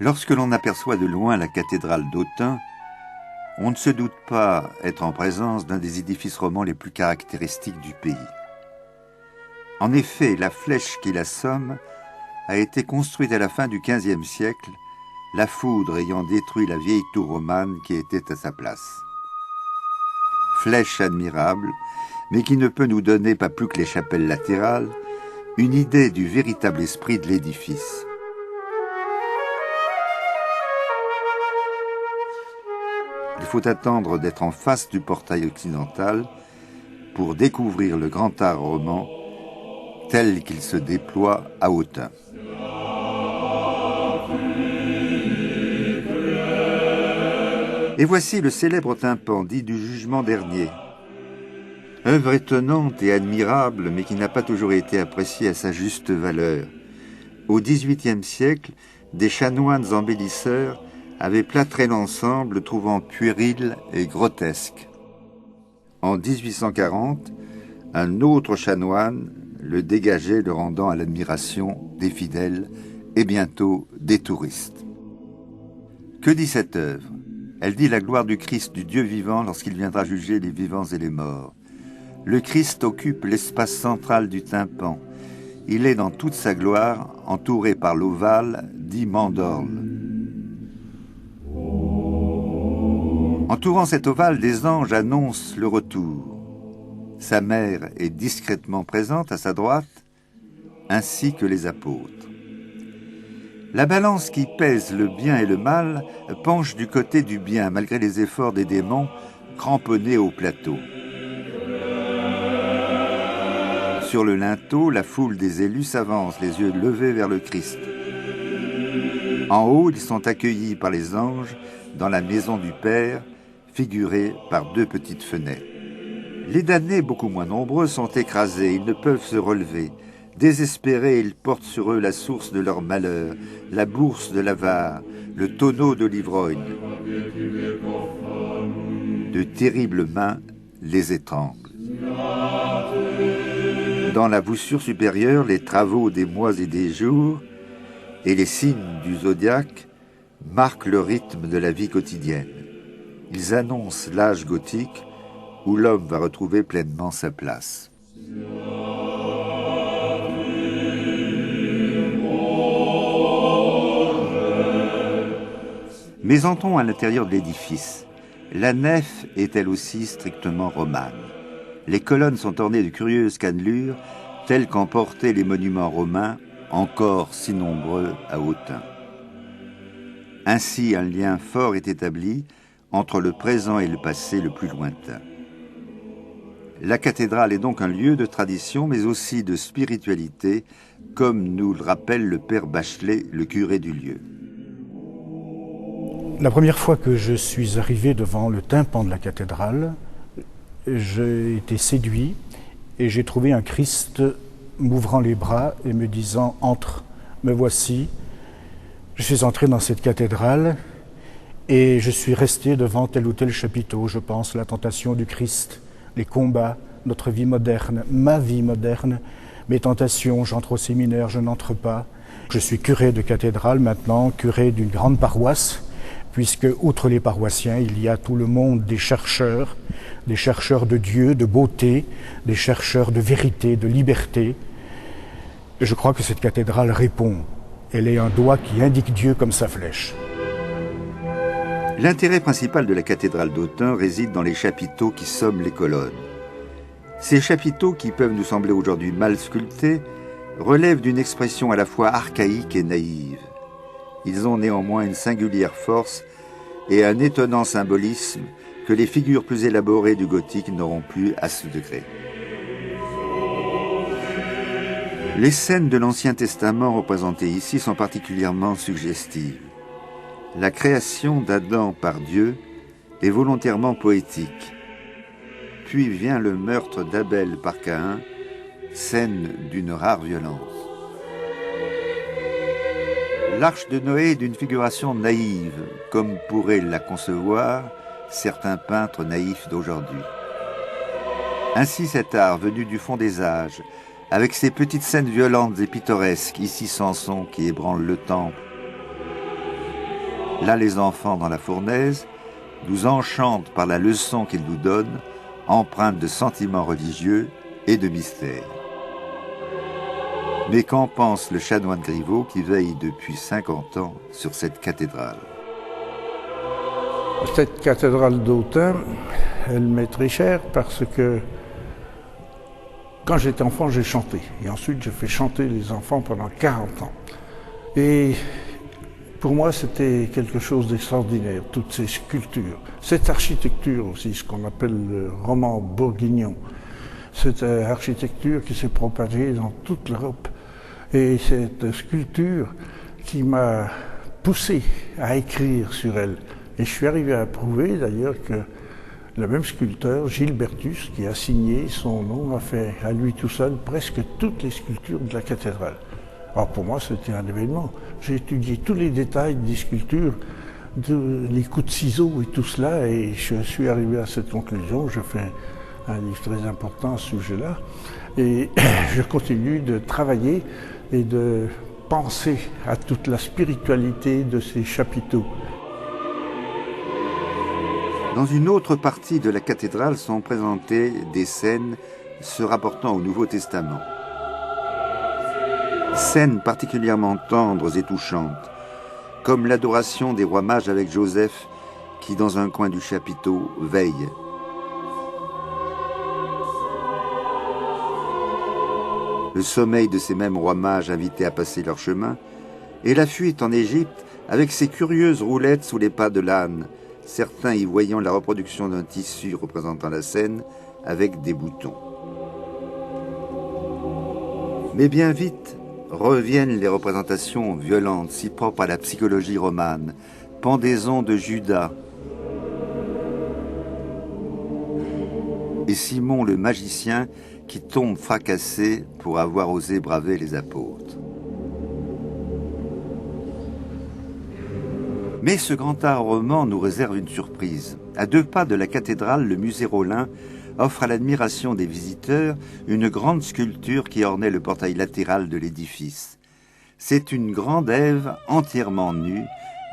Lorsque l'on aperçoit de loin la cathédrale d'Autun, on ne se doute pas être en présence d'un des édifices romans les plus caractéristiques du pays. En effet, la flèche qui l'assomme a été construite à la fin du XVe siècle, la foudre ayant détruit la vieille tour romane qui était à sa place. Flèche admirable, mais qui ne peut nous donner, pas plus que les chapelles latérales, une idée du véritable esprit de l'édifice. Il faut attendre d'être en face du portail occidental pour découvrir le grand art roman tel qu'il se déploie à Autun. Et voici le célèbre tympan dit du Jugement dernier. Œuvre étonnante et admirable, mais qui n'a pas toujours été appréciée à sa juste valeur. Au XVIIIe siècle, des chanoines embellisseurs avaient plâtré l'ensemble, le trouvant puéril et grotesque. En 1840, un autre chanoine le dégageait, le rendant à l'admiration des fidèles et bientôt des touristes. Que dit cette œuvre ? Elle dit la gloire du Christ, du Dieu vivant, lorsqu'il viendra juger les vivants et les morts. Le Christ occupe l'espace central du tympan. Il est dans toute sa gloire, entouré par l'ovale dit mandorle. Entourant cet ovale, des anges annoncent le retour. Sa mère est discrètement présente à sa droite, ainsi que les apôtres. La balance qui pèse le bien et le mal penche du côté du bien, malgré les efforts des démons cramponnés au plateau. Sur le linteau, la foule des élus s'avance, les yeux levés vers le Christ. En haut, ils sont accueillis par les anges dans la maison du Père, figurée par deux petites fenêtres. Les damnés, beaucoup moins nombreux, sont écrasés, ils ne peuvent se relever. Désespérés, ils portent sur eux la source de leur malheur, la bourse de l'avare, le tonneau de l'ivrogne. De terribles mains les étranglent. Dans la voussure supérieure, les travaux des mois et des jours et les signes du zodiaque marquent le rythme de la vie quotidienne. Ils annoncent l'âge gothique où l'homme va retrouver pleinement sa place. Mais entrons à l'intérieur de l'édifice. La nef est elle aussi strictement romane. Les colonnes sont ornées de curieuses cannelures, telles qu'en portaient les monuments romains, encore si nombreux à Autun. Ainsi, un lien fort est établi entre le présent et le passé le plus lointain. La cathédrale est donc un lieu de tradition, mais aussi de spiritualité, comme nous le rappelle le père Bachelet, le curé du lieu. La première fois que je suis arrivé devant le tympan de la cathédrale, j'ai été séduit et j'ai trouvé un Christ m'ouvrant les bras et me disant « Entre, me voici ». Je suis entré dans cette cathédrale et je suis resté devant tel ou tel chapiteau, je pense, la tentation du Christ, les combats, notre vie moderne, ma vie moderne, mes tentations, j'entre au séminaire, je n'entre pas. Je suis curé de cathédrale maintenant, curé d'une grande paroisse, puisque, outre les paroissiens, il y a tout le monde des chercheurs de Dieu, de beauté, des chercheurs de vérité, de liberté. Et je crois que cette cathédrale répond. Elle est un doigt qui indique Dieu comme sa flèche. L'intérêt principal de la cathédrale d'Autun réside dans les chapiteaux qui somment les colonnes. Ces chapiteaux, qui peuvent nous sembler aujourd'hui mal sculptés, relèvent d'une expression à la fois archaïque et naïve. Ils ont néanmoins une singulière force et un étonnant symbolisme que les figures plus élaborées du gothique n'auront plus à ce degré. Les scènes de l'Ancien Testament représentées ici sont particulièrement suggestives. La création d'Adam par Dieu est volontairement poétique. Puis vient le meurtre d'Abel par Caïn, scène d'une rare violence. L'arche de Noé est d'une figuration naïve, comme pourraient la concevoir certains peintres naïfs d'aujourd'hui. Ainsi cet art venu du fond des âges, avec ses petites scènes violentes et pittoresques, ici Samson qui ébranle le temple, Là, les enfants dans la fournaise nous enchantent par la leçon qu'ils nous donnent, empreinte de sentiments religieux et de mystère. Mais qu'en pense le chanoine Griveau qui veille depuis 50 ans sur cette cathédrale? Cette cathédrale d'Autun, elle m'est très chère parce que quand j'étais enfant, j'ai chanté. Et ensuite, j'ai fait chanter les enfants pendant 40 ans. Et pour moi, c'était quelque chose d'extraordinaire, toutes ces sculptures. Cette architecture aussi, ce qu'on appelle le roman bourguignon. Cette architecture qui s'est propagée dans toute l'Europe. Et cette sculpture qui m'a poussé à écrire sur elle. Et je suis arrivé à prouver d'ailleurs que le même sculpteur, Gilbertus, qui a signé son nom, a fait à lui tout seul presque toutes les sculptures de la cathédrale. Alors pour moi, c'était un événement. J'ai étudié tous les détails des sculptures, les coups de ciseaux et tout cela, et je suis arrivé à cette conclusion. Je fais un livre très important à ce sujet-là, et je continue de travailler et de penser à toute la spiritualité de ces chapiteaux. Dans une autre partie de la cathédrale sont présentées des scènes se rapportant au Nouveau Testament. Scènes particulièrement tendres et touchantes, comme l'adoration des rois mages avec Joseph qui, dans un coin du chapiteau, veille. Le sommeil de ces mêmes rois mages invités à passer leur chemin, et la fuite en Égypte avec ces curieuses roulettes sous les pas de l'âne, certains y voyant la reproduction d'un tissu représentant la scène avec des boutons. Mais bien vite reviennent les représentations violentes si propres à la psychologie romane, pendaison de Judas et Simon le magicien qui tombe fracassé pour avoir osé braver les apôtres. Mais ce grand art roman nous réserve une surprise. À 2 pas de la cathédrale, le musée Rollin offre à l'admiration des visiteurs une grande sculpture qui ornait le portail latéral de l'édifice. C'est une grande Ève entièrement nue,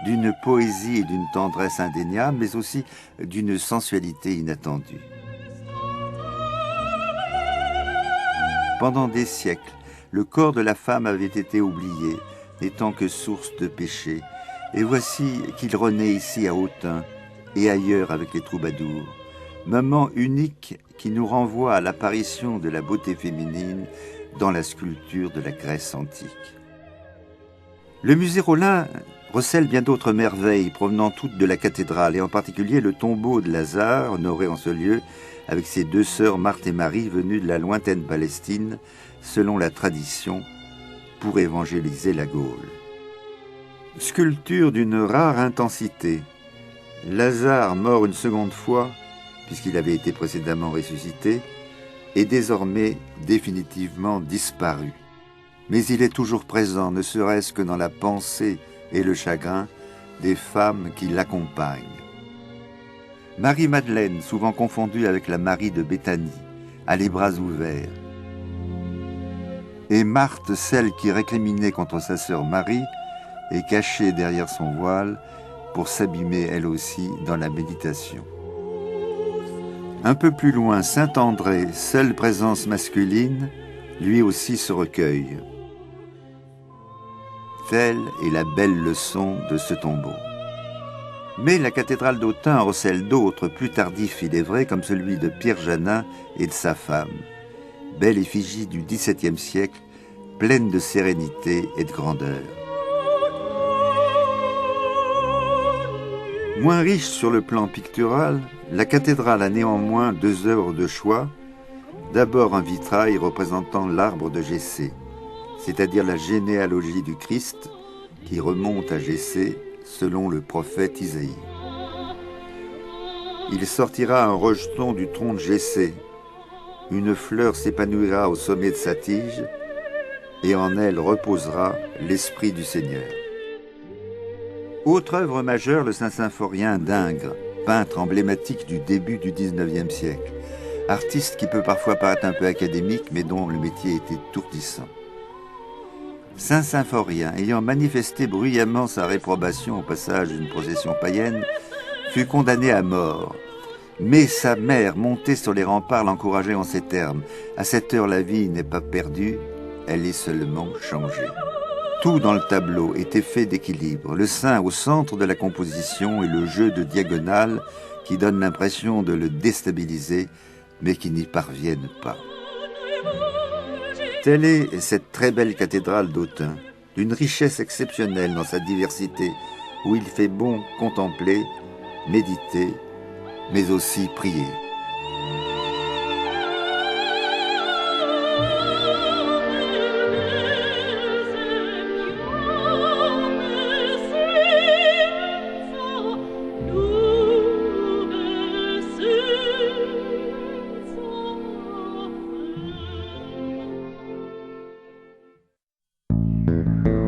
d'une poésie et d'une tendresse indéniables, mais aussi d'une sensualité inattendue. Pendant des siècles, le corps de la femme avait été oublié, n'étant que source de péché. Et voici qu'il renaît ici à Autun et ailleurs avec les troubadours. Moment unique qui nous renvoie à l'apparition de la beauté féminine dans la sculpture de la Grèce antique. Le musée Rollin recèle bien d'autres merveilles provenant toutes de la cathédrale, et en particulier le tombeau de Lazare, honoré en ce lieu, avec ses 2 sœurs Marthe et Marie venues de la lointaine Palestine, selon la tradition, pour évangéliser la Gaule. Sculpture d'une rare intensité. Lazare, mort une seconde fois, puisqu'il avait été précédemment ressuscité, est désormais définitivement disparu. Mais il est toujours présent, ne serait-ce que dans la pensée et le chagrin des femmes qui l'accompagnent. Marie-Madeleine, souvent confondue avec la Marie de Béthanie, a les bras ouverts. Et Marthe, celle qui récriminait contre sa sœur Marie, est cachée derrière son voile pour s'abîmer elle aussi dans la méditation. Un peu plus loin, Saint André, seule présence masculine, lui aussi se recueille. Telle est la belle leçon de ce tombeau. Mais la cathédrale d'Autun recèle d'autres, plus tardifs il est vrai, comme celui de Pierre Janin et de sa femme. Belle effigie du XVIIe siècle, pleine de sérénité et de grandeur. Moins riche sur le plan pictural, la cathédrale a néanmoins 2 œuvres de choix. D'abord un vitrail représentant l'arbre de Jessé, c'est-à-dire la généalogie du Christ qui remonte à Jessé selon le prophète Isaïe. Il sortira un rejeton du tronc de Jessé. Une fleur s'épanouira au sommet de sa tige et en elle reposera l'Esprit du Seigneur. Autre œuvre majeure, le Saint-Symphorien d'Ingres, peintre emblématique du début du XIXe siècle. Artiste qui peut parfois paraître un peu académique, mais dont le métier était étourdissant. Saint Symphorien, ayant manifesté bruyamment sa réprobation au passage d'une procession païenne, fut condamné à mort. Mais sa mère, montée sur les remparts, l'encourageait en ces termes. « À cette heure, la vie n'est pas perdue, elle est seulement changée. » Tout dans le tableau était fait d'équilibre, le saint au centre de la composition et le jeu de diagonales qui donne l'impression de le déstabiliser, mais qui n'y parviennent pas. Telle est cette très belle cathédrale d'Autun, d'une richesse exceptionnelle dans sa diversité, où il fait bon contempler, méditer, mais aussi prier.